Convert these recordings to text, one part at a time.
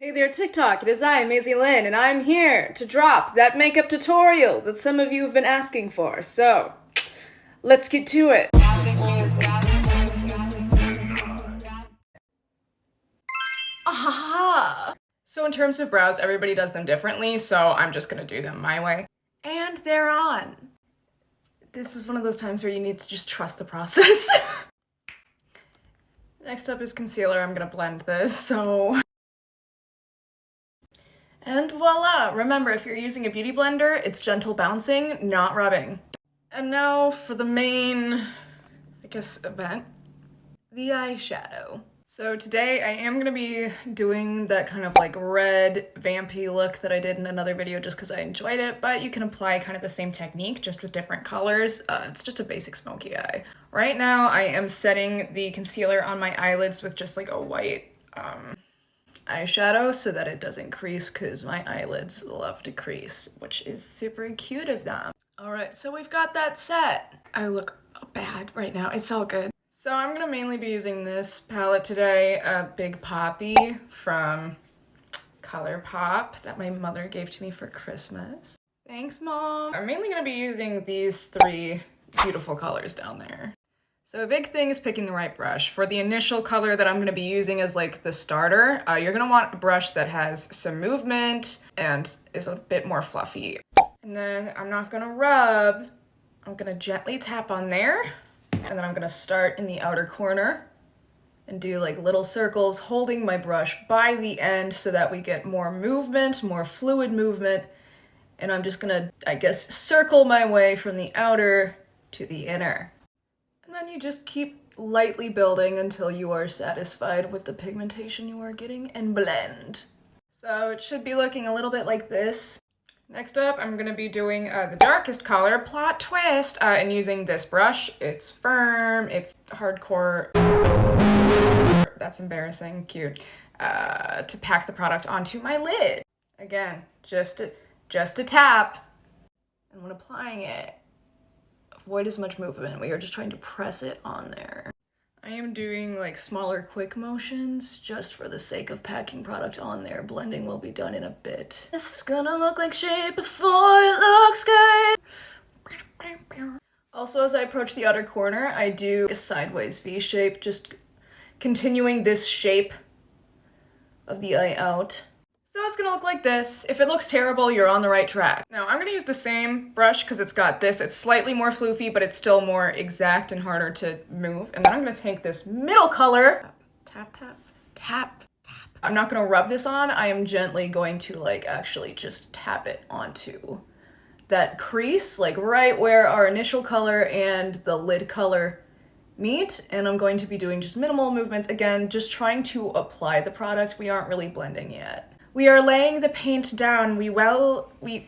Hey there TikTok, it is I, Maisie Lynn, and I'm here to drop that makeup tutorial that some of you have been asking for, so let's get to it. Aha! So in terms of brows, everybody does them differently, so I'm just gonna do them my way. And they're on! This is one of those times where you need to just trust the process. Next up is concealer. I'm gonna blend this, so... And voila! Remember, if you're using a beauty blender, it's gentle bouncing, not rubbing. And now for the main, I guess, event, the eyeshadow. So today I am gonna be doing that kind of like red vampy look that I did in another video just because I enjoyed it, but you can apply kind of the same technique just with different colors. It's just a basic smoky eye. Right now I am setting the concealer on my eyelids with just like a white eyeshadow so that it doesn't crease because my eyelids love to crease, which is super cute of them. All right, so we've got that set. I look bad right now, it's all good. So I'm gonna mainly be using this palette today, Big Poppy from ColourPop that my mother gave to me for Christmas. Thanks, Mom. I'm mainly gonna be using these three beautiful colors down there. So a big thing is picking the right brush. For the initial color that I'm gonna be using as like the starter, you're gonna want a brush that has some movement and is a bit more fluffy. And then I'm not gonna rub, I'm gonna gently tap on there, and then I'm gonna start in the outer corner and do like little circles, holding my brush by the end so that we get more movement, more fluid movement. And I'm just gonna, I guess, circle my way from the outer to the inner. And then you just keep lightly building until you are satisfied with the pigmentation you are getting and blend. So it should be looking a little bit like this. Next up, I'm gonna be doing the darkest color, Plot Twist, and using this brush. It's firm, it's hardcore, that's embarrassing, cute, to pack the product onto my lid. Again, just a tap. And when applying it, avoid as much movement. We are just trying to press it on there. I am doing like smaller quick motions just for the sake of packing product on there. Blending will be done in a bit. This is gonna look like shit before it looks good. Also, as I approach the outer corner, I do a sideways V shape, just continuing this shape of the eye out. So it's gonna look like this. If it looks terrible, you're on the right track. Now I'm gonna use the same brush because it's got this. It's slightly more floofy, but it's still more exact and harder to move. And then I'm gonna take this middle color, tap, tap, tap, tap. I'm not gonna rub this on. I am gently going to like actually just tap it onto that crease, like right where our initial color and the lid color meet. And I'm going to be doing just minimal movements. Again, just trying to apply the product. We aren't really blending yet. We are laying the paint down. We will be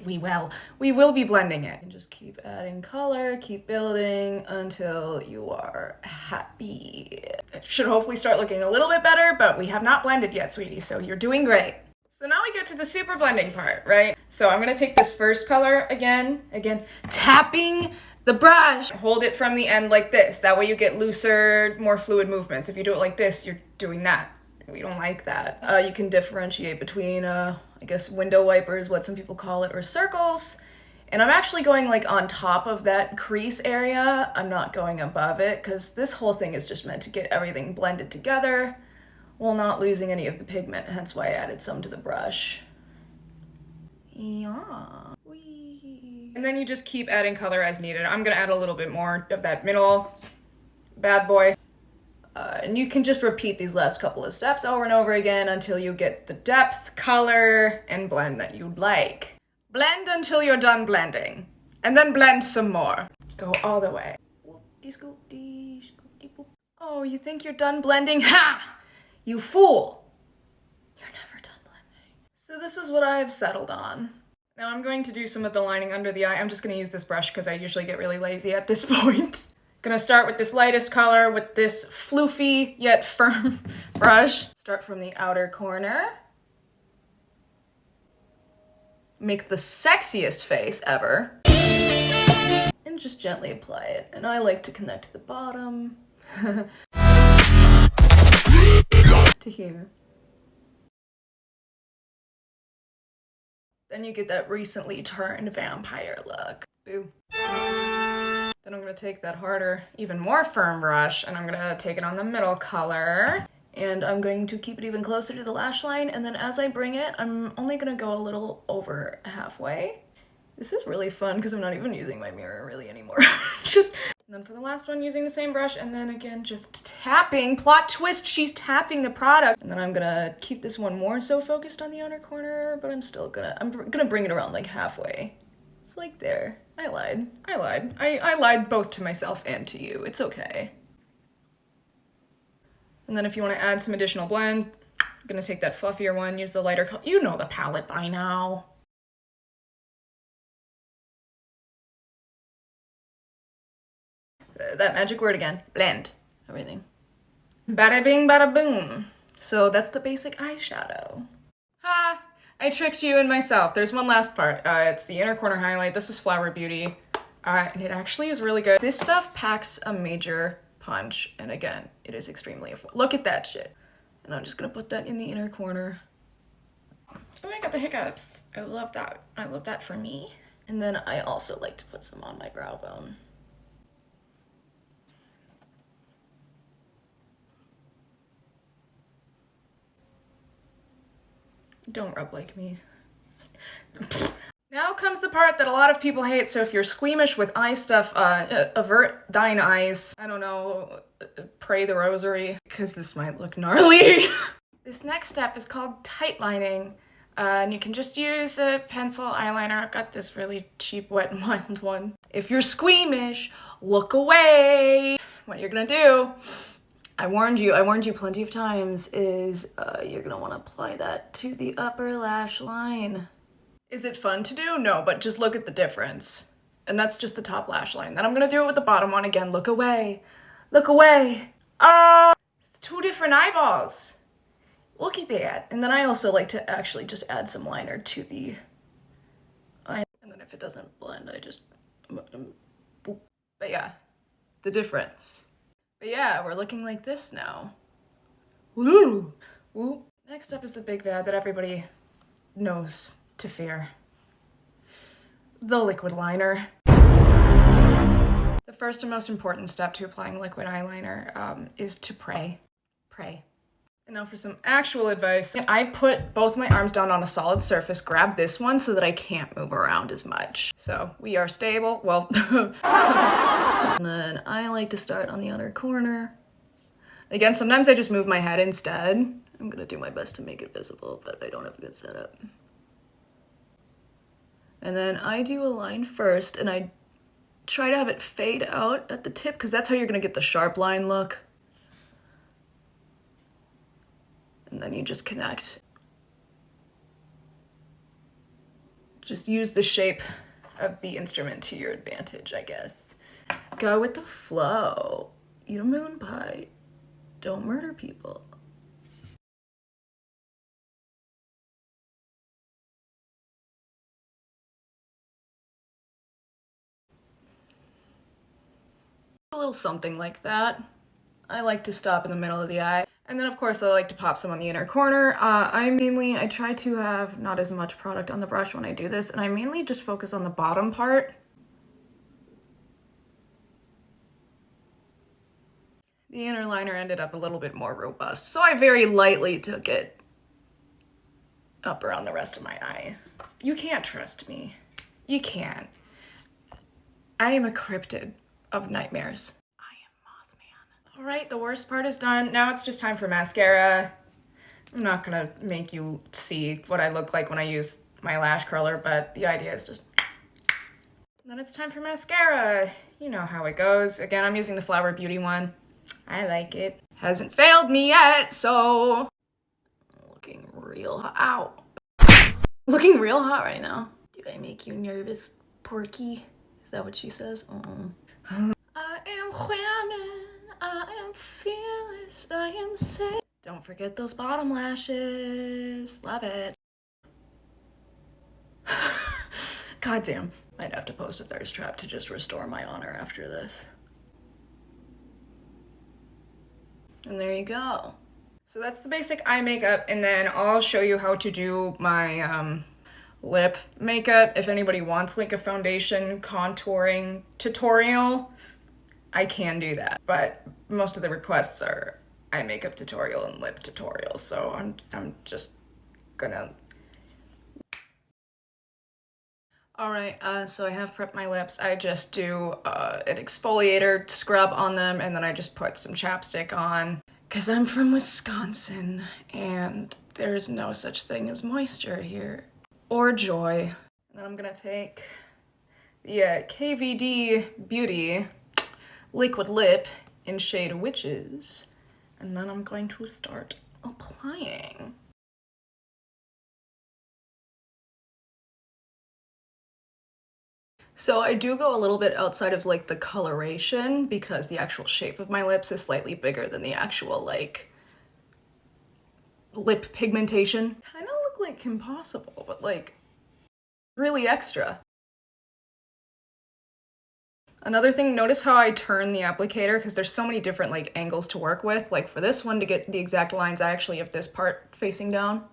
blending it. And just keep adding color, keep building until you are happy. It should hopefully start looking a little bit better, but we have not blended yet, sweetie, so you're doing great. So now we get to the super blending part, right? So I'm gonna take this first color again, tapping the brush. Hold it from the end like this. That way you get looser, more fluid movements. If you do it like this, you're doing that. We don't like that. You can differentiate between, I guess, window wipers, what some people call it, or circles. And I'm actually going like on top of that crease area. I'm not going above it because this whole thing is just meant to get everything blended together while not losing any of the pigment. Hence why I added some to the brush. Yeah. Whee. And then you just keep adding color as needed. I'm gonna add a little bit more of that middle bad boy. And you can just repeat these last couple of steps over and over again until you get the depth, color, and blend that you'd like. Blend until you're done blending, and then blend some more. Go all the way. Oh, you think you're done blending? Ha! You fool! You're never done blending. So this is what I've settled on. Now I'm going to do some of the lining under the eye. I'm just gonna use this brush because I usually get really lazy at this point. Gonna start with this lightest color with this floofy yet firm brush. Start from the outer corner. Make the sexiest face ever. And just gently apply it. And I like to connect the bottom to here. Then you get that recently turned vampire look. Boo. Then I'm gonna take that harder, even more firm brush, and I'm gonna take it on the middle color. And I'm going to keep it even closer to the lash line, and then as I bring it, I'm only gonna go a little over halfway. This is really fun because I'm not even using my mirror really anymore. And then for the last one, using the same brush, and then again, just tapping. Plot twist, she's tapping the product. And then I'm gonna keep this one more so focused on the outer corner, but I'm gonna bring it around like halfway. It's like there. I lied. I lied both to myself and to you. It's okay. And then if you want to add some additional blend, I'm gonna take that fluffier one, use the lighter color. You know the palette by now. That magic word again. Blend. Everything. Bada bing, bada boom. So that's the basic eyeshadow. Ha! I tricked you and myself. There's one last part. It's the inner corner highlight. This is Flower Beauty. And it actually is really good. This stuff packs a major punch. And again, it is extremely affordable. Look at that shit. And I'm just gonna put that in the inner corner. Oh, I got the hiccups. I love that. I love that for me. And then I also like to put some on my brow bone. Don't rub like me. Now comes the part that a lot of people hate, so if you're squeamish with eye stuff, avert thine eyes. I don't know, pray the rosary, because this might look gnarly. This next step is called tight lining, and you can just use a pencil eyeliner. I've got this really cheap Wet n Wild one. If you're squeamish, look away. What you're gonna do, I warned you plenty of times, is you're gonna wanna apply that to the upper lash line. Is it fun to do? No, but just look at the difference. And that's just the top lash line. Then I'm gonna do it with the bottom one again. Look away. Look away. It's two different eyeballs. Look at that. And then I also like to actually just add some liner to the eye. And then if it doesn't blend, I just, but yeah, the difference. But yeah, we're looking like this now. Woo! Woo. Next up is the big bad that everybody knows to fear. The liquid liner. The first and most important step to applying liquid eyeliner is to pray. Pray. And now for some actual advice. I put both my arms down on a solid surface, grab this one so that I can't move around as much. So we are stable, well. And then I like to start on the outer corner. Again, sometimes I just move my head instead. I'm gonna do my best to make it visible, but I don't have a good setup. And then I do a line first, and I try to have it fade out at the tip, because that's how you're gonna get the sharp line look. And then you just connect. Just use the shape of the instrument to your advantage, I guess. Go with the flow. Eat a moon pie. Don't murder people. A little something like that. I like to stop in the middle of the eye. And then of course I like to pop some on the inner corner. I try to have not as much product on the brush when I do this, and I mainly just focus on the bottom part. The inner liner ended up a little bit more robust, so I very lightly took it up around the rest of my eye. You can't trust me. You can't. I am a cryptid of nightmares. I am Mothman. All right, the worst part is done. Now it's just time for mascara. I'm not gonna make you see what I look like when I use my lash curler, but the idea is just... Then it's time for mascara. You know how it goes. Again, I'm using the Flower Beauty one. I like it. Hasn't failed me yet, so... Looking real hot. Ow! Looking real hot right now. Do I make you nervous, Porky? Is that what she says? I am women. I am fearless. I am safe. Don't forget those bottom lashes. Love it. Goddamn. I'd have to post a thirst trap to just restore my honor after this. And there you go. So that's the basic eye makeup, and then I'll show you how to do my lip makeup. If anybody wants like a foundation contouring tutorial, I can do that. But most of the requests are eye makeup tutorial and lip tutorial, so I'm just gonna. Alright, so I have prepped my lips. I just do an exfoliator scrub on them, and then I just put some chapstick on. Because I'm from Wisconsin, and there's no such thing as moisture here. Or joy. And then I'm gonna take the KVD Beauty Liquid Lip in shade Witches. And then I'm going to start applying. So I do go a little bit outside of like the coloration because the actual shape of my lips is slightly bigger than the actual like lip pigmentation. Kind of look like Kim Possible, but like really extra. Another thing, notice how I turn the applicator because there's so many different like angles to work with. Like for this one to get the exact lines, I actually have this part facing down.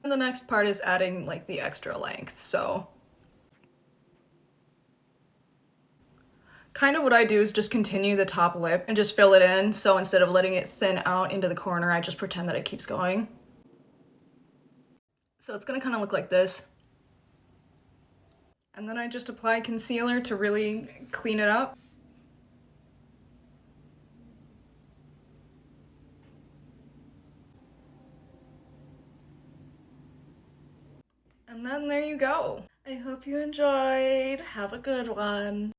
And the next part is adding like the extra length, so. Kind of what I do is just continue the top lip and just fill it in, so instead of letting it thin out into the corner, I just pretend that it keeps going. So it's gonna kind of look like this. And then I just apply concealer to really clean it up. And then there you go. I hope you enjoyed. Have a good one.